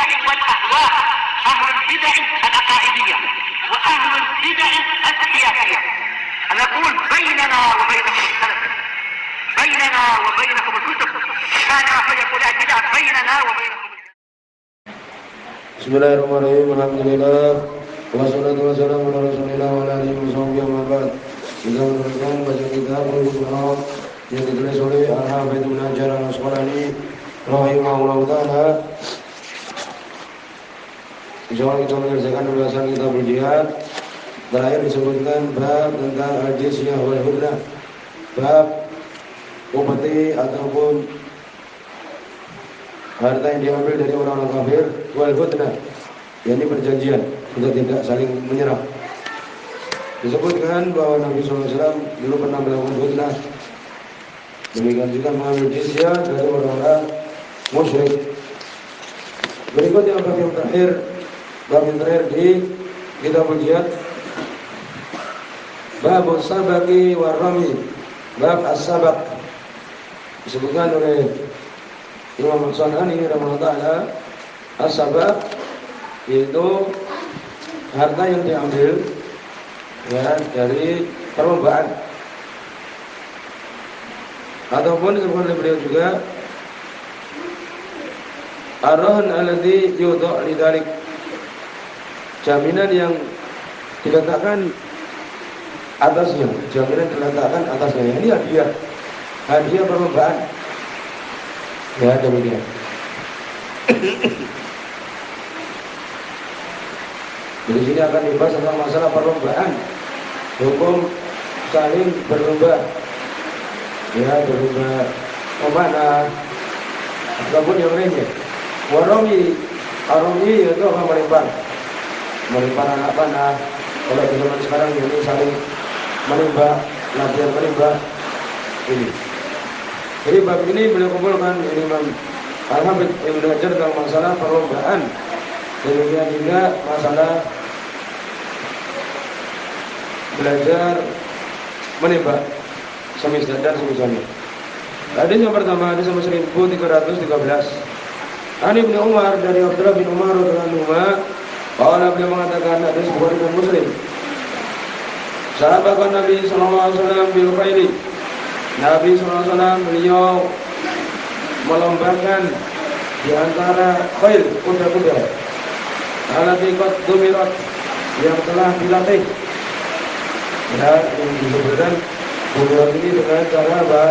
البدع والأهواء، أهل البدع العقائدية وأهل البدع السياسية. نقول بيننا وبينكم السلف، بيننا وبينكم الكتب، كان فيقول البدع بيننا وبينكم. Bismillahirrahmanirrahim. Alhamdulillah. Wassalatu wassalamu ala Rasulillah wa ala alihi washabihi wa ba'd. Kita meneruskan baca kitab Bulughul Maram yang ditulis oleh Al-Hafidz Ibnu Hajar Al-Asqalani rahimahullahu taala. Insyaallah kita menyelesaikan pembahasan kitab jihad. Terakhir disebutkan bab tentang al-jizyah wal hudnah. Bab upeti ataupun harta yang diambil dari orang-orang kafir, wal hudnah, yakni perjanjian untuk tidak saling menyerang. Disebutkan bahwa Nabi SAW dulu pernah melakukan hudnah, demikian juga mengambil jizyah dari orang-orang musyrik. Berikut yang bab yang terakhir di kitab jihad, bab as-sabaqi war rami, bab as-sabaq. Disebutkan oleh Imam Al-San'ani rahimahullah ta'ala, as-sabaq yaitu harta yang diambil ya dari perlombaan, ataupun disebutkan oleh beliau juga ar-rahn alladhi yudha' lidzalik, jaminan yang diletakkan atasnya, ini hadiah perlombaan. Ya, demikian. Di sini akan dibahas tentang masalah perlombaan, hukum saling berlomba, ya berlomba memanah ataupun yang lainnya. Waromi, aromi itu apa, melempar anak panah. Kalau di zaman sekarang ini saling menembak, latihan menembak ini. Jadi bab ini beliau kumpulkan Imam Al-Hafidz Ibnu Hajar tentang masalah perlombaan, demikian juga masalah belajar menembak dan semisalnya. Hadis yang pertama, hadis nomor 1313. An Ibnu Umar, dari Abdullah bin Umar radhiyallahu anhu, qala, beliau mengatakan, hadis Bukhari dan Muslim, sahabat Nabi sallallahu alaihi wasallam bil khairi, Nabi SAW beliau melombakan di antara khail, kuda-kuda, allati qad dumirat, yang telah dilatih. Ya, yang disebutkan kuda ini dengan cara apa?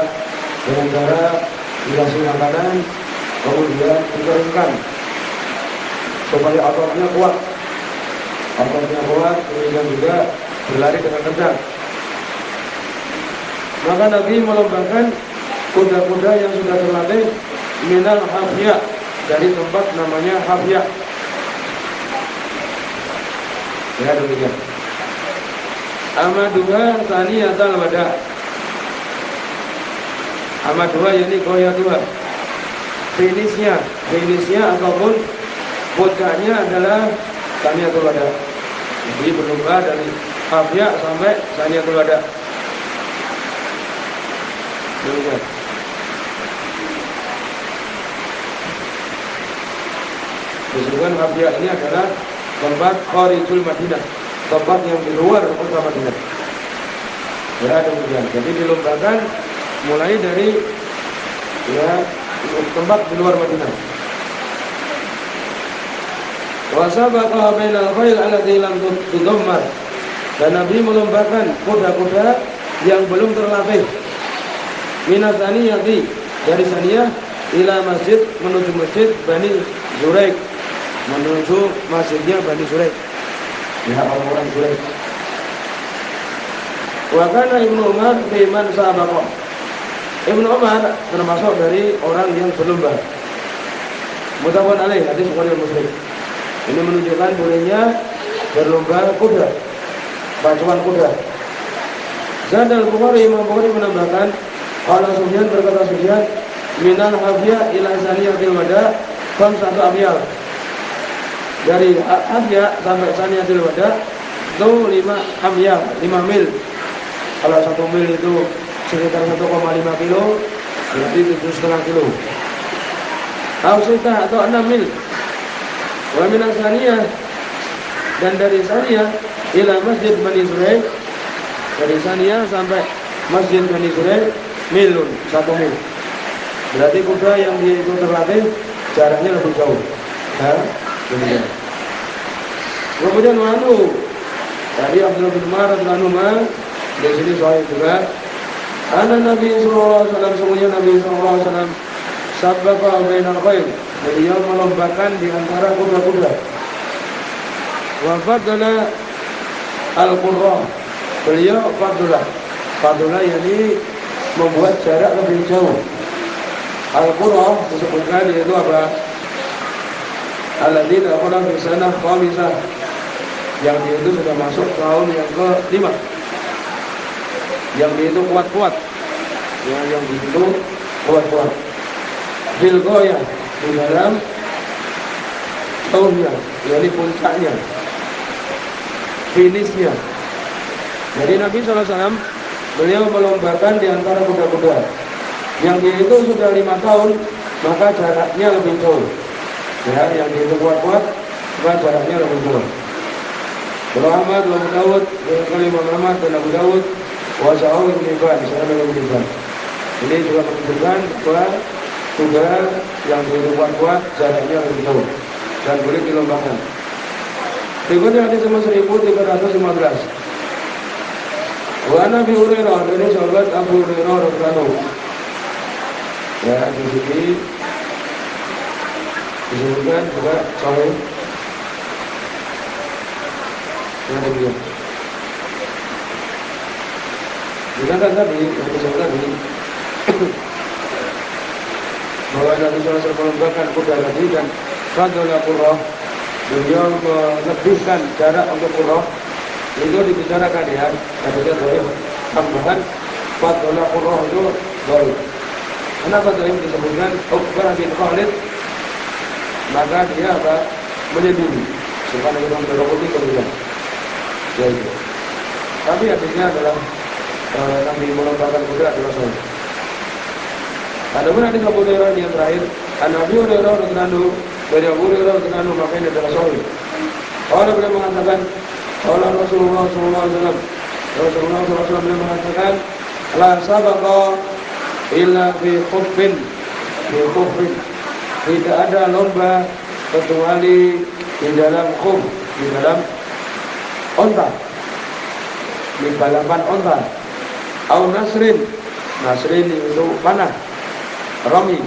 Dengan cara dikasih makanan, kemudian dikeringkan supaya ototnya kuat, kemudian juga berlari dengan kencang. Maka Nabi melombakan kuda-kuda yang sudah terlatih minal hafiyah, dari tempat namanya hafiyah. Ya, demikian. Amaduha saniyatal wada. Amaduha yakni goyatuha. Finishnya ataupun puncaknya adalah saniyatul wada. Jadi berlomba dari hafiyah sampai saniyatul wada. Demikian. Disebutkan hafiyah ini adalah tempat kharijul Madinah, tempat yang di luar kota Madinah. Ya, demikian. Jadi dilombakan mulai dari ya tempat di luar Madinah. Wa sabaqa bainal khayl allati lam tudammar. Dan Nabi melombakan kuda-kuda yang belum terlatih. Minat saniyati, dari saniyah ila masjid, menuju masjid Bani Zuraik, menuju masjidnya Bani Zuraik, ya orang-orang Zuraik. Wa kana Ibnu Umar biman sahabaqa. Ibnu Umar termasuk dari orang yang berlomba. Muttafaqun alaih, hadis Bukhari Muslim. Ini menunjukkan bolehnya berlomba kuda, pacuan kuda. Zadal Bukhari, Imam Bukhari menambahkan, qala Sufyan, berkata Sufyan, minal hafiyah ila saniyatil wada khamsatu amyal. Dari hafiyah sampai saniyatil wada itu 5 amyal, 5 mil. Kalau 1 mil itu sekitar 1,5 kilo, berarti 7,5 kilo. Atau 6 mil. Wa min Saniyah, dan dari Saniyah ila Masjid Bani Suraik, dari Saniyah sampai Masjid Bani Suraik milun, 1 mil. Berarti kuda yang dia itu terlatih jaraknya lebih jauh. Ya, demikian. Kemudian wanu tadi Abdullah bin Umar radhiyallahu anhu di sini sahih juga. Ana Nabi sallallahu alaihi wasallam, sungguhnya Nabi sallallahu alaihi wasallam sabbaqa bainal khayl, beliau melombakan di antara kuda-kuda. Wa fadala al-qurra, beliau fadula yakni membuat jarak lebih jauh. Al-qurra disebutkan yaitu apa? Alladzina qala fi sanah khamisah, yang dia itu sudah masuk tahun yang ke-5, yang dia itu kuat-kuat, yang dia itu kuat-kuat. Bil goyah, di dalam tahunnya, yakni puncaknya, finishnya. Jadi Nabi SAW beliau melombakan di antara kuda-kuda yang dia itu sudah 5 tahun, maka jaraknya lebih jauh. Ya, yang dia itu kuat-kuat, maka jaraknya lebih jauh. Kalau Ahmad, Abu Dawud, Imam Ahmad dan Abu Dawud, Wasa'u Ibn Hibban, Ibn Hibban. Ini juga menunjukkan bahwa kuda yang dia itu kuat-kuat, jaraknya lebih jauh dan boleh dilombakan. Berikutnya hadis nomor 1315. Wa Nabi Hurairah, dari sahabat Abu Hurairah radhiyallahu anhu. Ya, di sini disebutkan juga sahih. Yang kedua, dikatakan tadi, yang disebut tadi, bahwa Nabi SAW melombakan kuda tadi dan fadla qurrah, beliau melebihkan jarak untuk qurrah, itu dibicarakan ya, katanya boleh tambahan fadla qurrah itu boleh. Kenapa tadi disebutkan Uqbah bin Khalid? Maka dia apa? Menyendiri. Supaya kita berlaku kemudian. Jadi, tapi hadisnya adalah Nabi melombakan kuda adalah sahih. Adapun hadis Abu Hurairah yang terakhir, Nabi Hurairah radhiyallahu anhu, dari Abu Hurairah radhiyallahu anhu, maka ini adalah sahih. Orang beliau mengatakan, Allah Rasulullah sallallahu alaihi wasallam, Rasulullah sallallahu alaihi wasallam mengatakan, la sabaqa illa fi khuffin, tidak ada lomba kecuali di dalam khuf, di dalam onta, di balapan onta. Au nasrin itu panah, rami.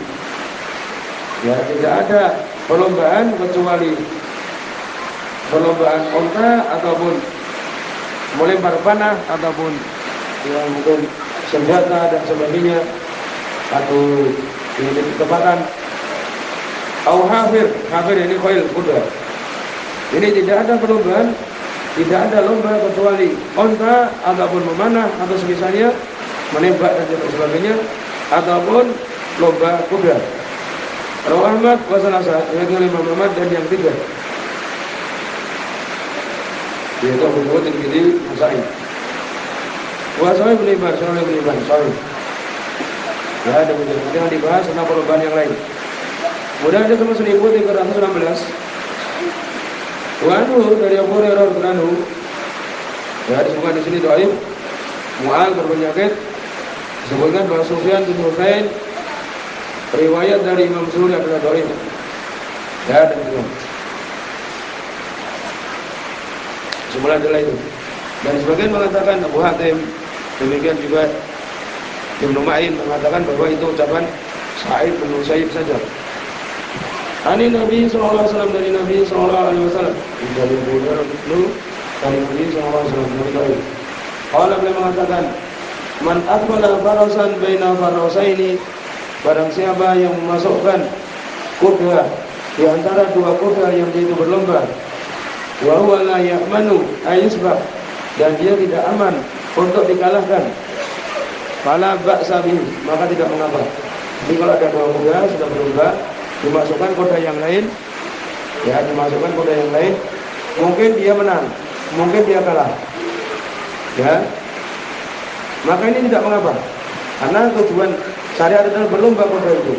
Ya, tidak ada perlombaan kecuali perlombaan onta ataupun melempar panah ataupun yang mungkin senjata dan sebagainya, atau ini ketepatan. Au hafir ini khail, kuda. Ini tidak ada perlombaan, tidak ada lomba kecuali onta ataupun memanah atau semisalnya, menembak dan sebagainya, ataupun lomba kuda. Rawi Ahmad wa salasa, yaitu Imam Ahmad dan yang 3, yaitu Abu Dawud, Tirmidzi, Nasa'i. Wa sahih Ibnu Hibban, sahih. Ya, demikian dibahas tentang perlombaan yang lain. Kemudian ada sama 1316. Wanu dari Abu Hurairah radhiyallahu anhu. Ya, disebutkan di sini dhaif. Mu'al berpenyakit. Disebutkan bahwa Sufyan bin Husain riwayat dari Imam Zuhri adalah dhaif. Ya, demikian. Semula adalah itu. Dan sebagian mengatakan Abu Hatim, demikian juga Ibnu Ma'in mengatakan bahwa itu ucapan Sa'id bin Musayyib saja. Ani Nabi sallallahu alaihi wasallam, dari Nabi sallallahu alaihi wasallam, dari Abu Hurairah dari Nabi sallallahu alaihi wasallam. Allah beliau mengatakan, man aqbala farasan baina farasaini, barang siapa yang memasukkan kuda di antara 2 kuda yang itu berlomba, wa huwa la ya'manu ayusbah, dan dia tidak aman untuk dikalahkan, fala ba'sa bihi, maka tidak mengapa. Jadi kalau ada 2 kuda sudah berlomba, dimasukkan kuda yang lain, ya, dimasukkan kuda yang lain, mungkin dia menang, mungkin dia kalah, ya, maka ini tidak mengapa, karena tujuan syariat adalah berlomba kuda itu.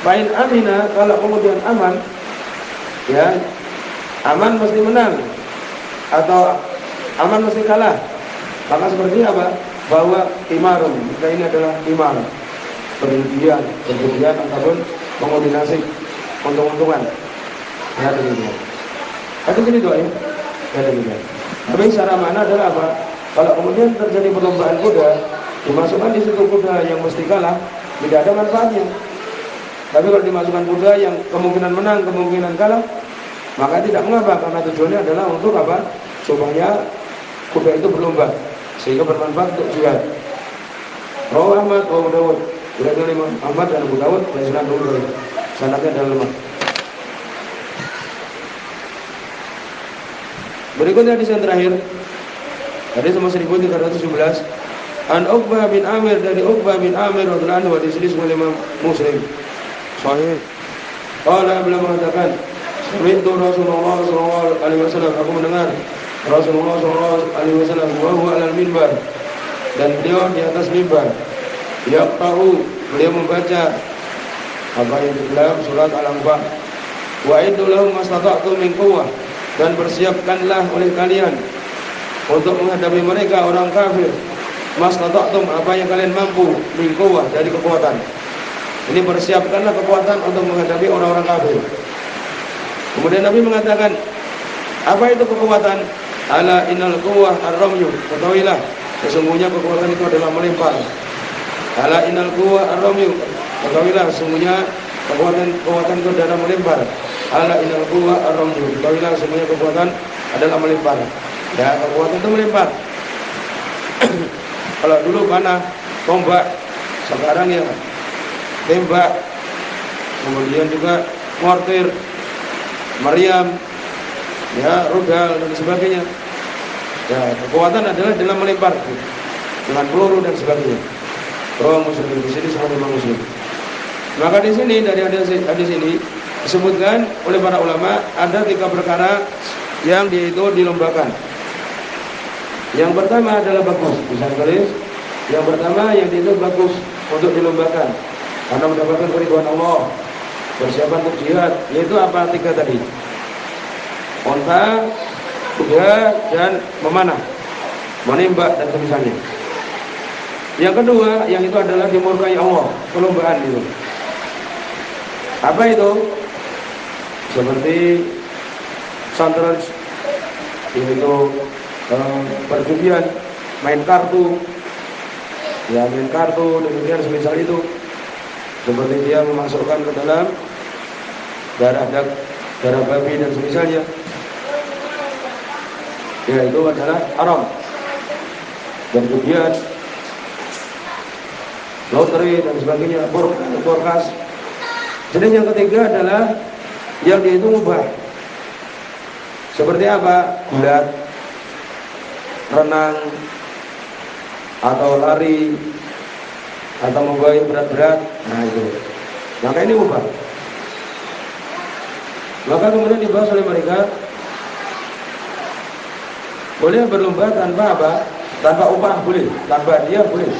Fa'in amina, kalau kemudian aman, Ya, aman mesti menang atau aman mesti kalah. Maka seperti apa? Bahwa imarun, kita ini adalah imar, berlebihan ataupun mengoordinasi untung-untungan. Ya demikian. Itu gini doa ya. Ya demikian. Tapi secara mana adalah apa? Kalau kemudian terjadi perlombaan kuda, dimasukkan di situ kuda yang mesti kalah, tidak ada manfaatnya. Tapi kalau dimasukkan kuda yang kemungkinan menang, kemungkinan kalah, maka tidak mengapa, karena tujuannya adalah untuk apa? Supaya kuda itu berlomba, sehingga bermanfaat untuk jihad. Rawi Ahmad wa Abu Dawud, berarti Imam Ahmad dan Abu Dawud dan Sunan Dulu, sanadnya adalah lemah. Berikutnya hadis yang terakhir, hadis nomor 1317, An Uqbah bin Amir, dari Uqbah bin Amir radhiyallahu anhu, hadis ini oleh Imam Muslim. Sahih. Qala, beliau mengatakan, sami'tu Rasulullah sallallahu alaihi wasallam, aku mendengar Rasulullah sallallahu alaihi wasallam wa huwa 'alal minbar, dan beliau di atas mimbar, yaqra'u, beliau membaca apa yang di dalam surat Al-Anfal, wa iddu lahum mastata'tum min quwwah, dan bersiapkanlah oleh kalian untuk menghadapi mereka orang kafir, mastata'tum, apa yang kalian mampu, min quwwah, dari kekuatan. Ini persiapkanlah kekuatan untuk menghadapi orang-orang kafir. Kemudian Nabi mengatakan, apa itu kekuatan? Ala innal quwwah ar-ramyu, ketahuilah sesungguhnya kekuatan itu adalah melempar. Ala innal quwwah ar-ramyu, ketahuilah sesungguhnya kekuatan itu adalah melempar. Ala innal quwwah ar-ramyu, ketahuilah sesungguhnya kekuatan adalah melempar. Ya, kekuatan itu melempar. Kalau dulu panah, tombak, sekarang ya tembak, kemudian juga mortir, meriam, ya rudal dan sebagainya. Ya, kekuatan adalah dalam melempar dengan peluru dan sebagainya. Rawi Muslim, di sini semua Imam Muslim. Maka di sini dari hadis ini disebutkan oleh para ulama ada 3 perkara yang dia itu dilombakan. Yang pertama adalah bagus, bisa tulis. Yang pertama yang dia itu bagus untuk dilombakan, karena mendapatkan keridhaan Allah, persiapan untuk jihad, yaitu apa? 3 tadi: onta, kuda, dan memanah, menembak dan semisalnya. Yang kedua, yang itu adalah dimurkai Allah, perlombaan itu. Apa itu? Seperti santaran, yaitu perjudian, main kartu, ya main kartu, demikian semisal itu. Seperti dia memasukkan ke dalam darah babi dan semisalnya, ya itu adalah haram. Dan kemudian lotre dan sebagainya, borkas. Jenis yang ketiga adalah yang dia itu mubah. Seperti apa? Gulat, renang, atau lari, atau membawa berat-berat. Nah itu, maka ini mubah. Maka kemudian dibahas oleh mereka, boleh berlomba tanpa apa? Tanpa upah boleh, tanpa hadiah boleh.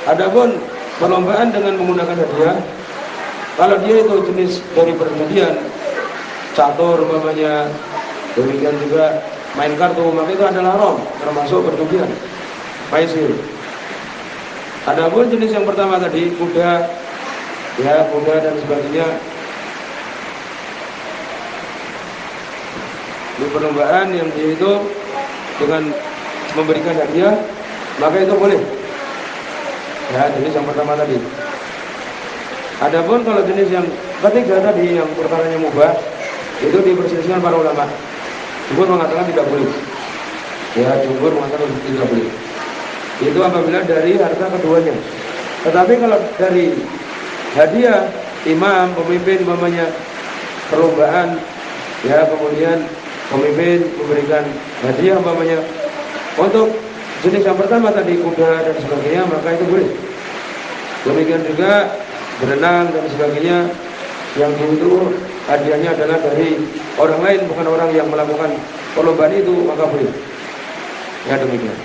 Adapun perlombaan dengan menggunakan hadiah, kalau dia itu jenis dari perjudian, catur umpamanya, demikian juga main kartu, maka itu adalah haram, termasuk perjudian, maisir. Adapun jenis yang pertama tadi, kuda, ya kuda dan sebagainya, di perlombaan yang dia itu dengan memberikan hadiah, maka itu boleh. Ya, jenis yang pertama tadi. Adapun kalau jenis yang ketiga tadi, yang perkaranya mubah, itu diperselisihkan para ulama. Jumhur mengatakan tidak boleh. Ya, jumhur mengatakan tidak boleh. Itu apabila dari harta keduanya. Tetapi kalau dari hadiah, imam, pemimpin, umpamanya perlombaan, ya kemudian pemimpin memberikan hadiah umpamanya untuk jenis yang pertama tadi, kuda dan sebagainya, maka itu boleh. Demikian juga berenang dan sebagainya, yang itu hadiahnya adalah dari orang lain, bukan orang yang melakukan perlombaan itu, maka boleh. Ya demikian.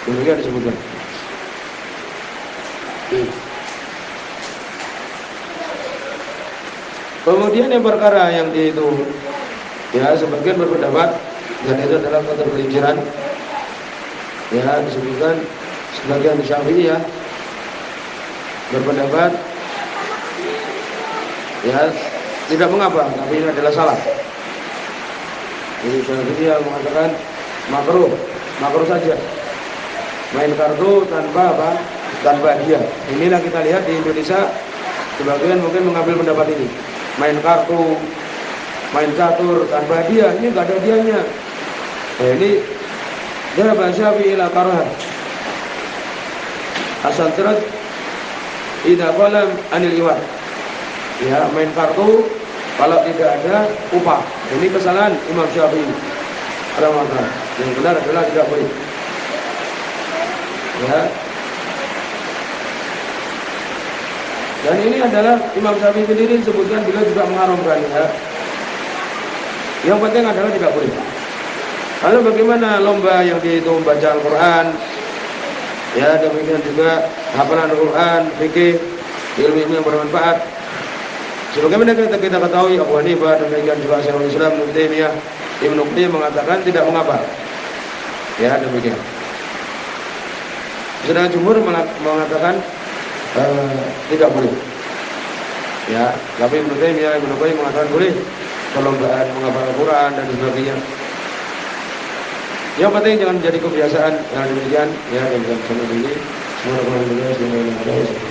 Demikian disebutkan. Kemudian yang perkara yang itu, ya sebagian berpendapat dan itu adalah ketergelinciran, ya disebutkan sebagian Syafi'iyah berpendapat ya tidak mengapa, tapi ini adalah salah. Jadi Syafi'iyah mengatakan makruh saja main kartu tanpa apa? Tanpa hadiah. Inilah kita lihat di Indonesia sebagian mungkin mengambil pendapat ini. Main kartu, main catur tanpa hadiah, ini enggak ada hadiahnya. Nah, ini dhahaba Syafi'i ila karah. Asal terus idza qala anil iwad. Ya, main kartu kalau tidak ada upah. Ini kesalahan Imam Syafi'i. Yang benar adalah tidak boleh. Ya. Dan ini adalah Imam Syafi'i sendiri sebutkan beliau juga mengharamkan, ya. Yang penting adalah tidak boleh. Lalu bagaimana lomba yang itu membaca Al-Quran, ya demikian juga hafalan Al-Quran, fikih, ilmu yang bermanfaat. Sebagaimana kita ketahui Abu Hanifah, demikian juga Syekhul Islam Ibnu Taimiyah, Ibnu Qayyim mengatakan tidak mengapa. Ya demikian. Sedangkan jumhur mengatakan tidak boleh. Ya, tapi Ibnu Taimiyah, Ibnu Qayyim mengatakan boleh perlombaan menghafal Al-Quran dan sebagainya. Yang penting jangan menjadi kebiasaan yang demikian. Ya, dan sampai ini. Semoga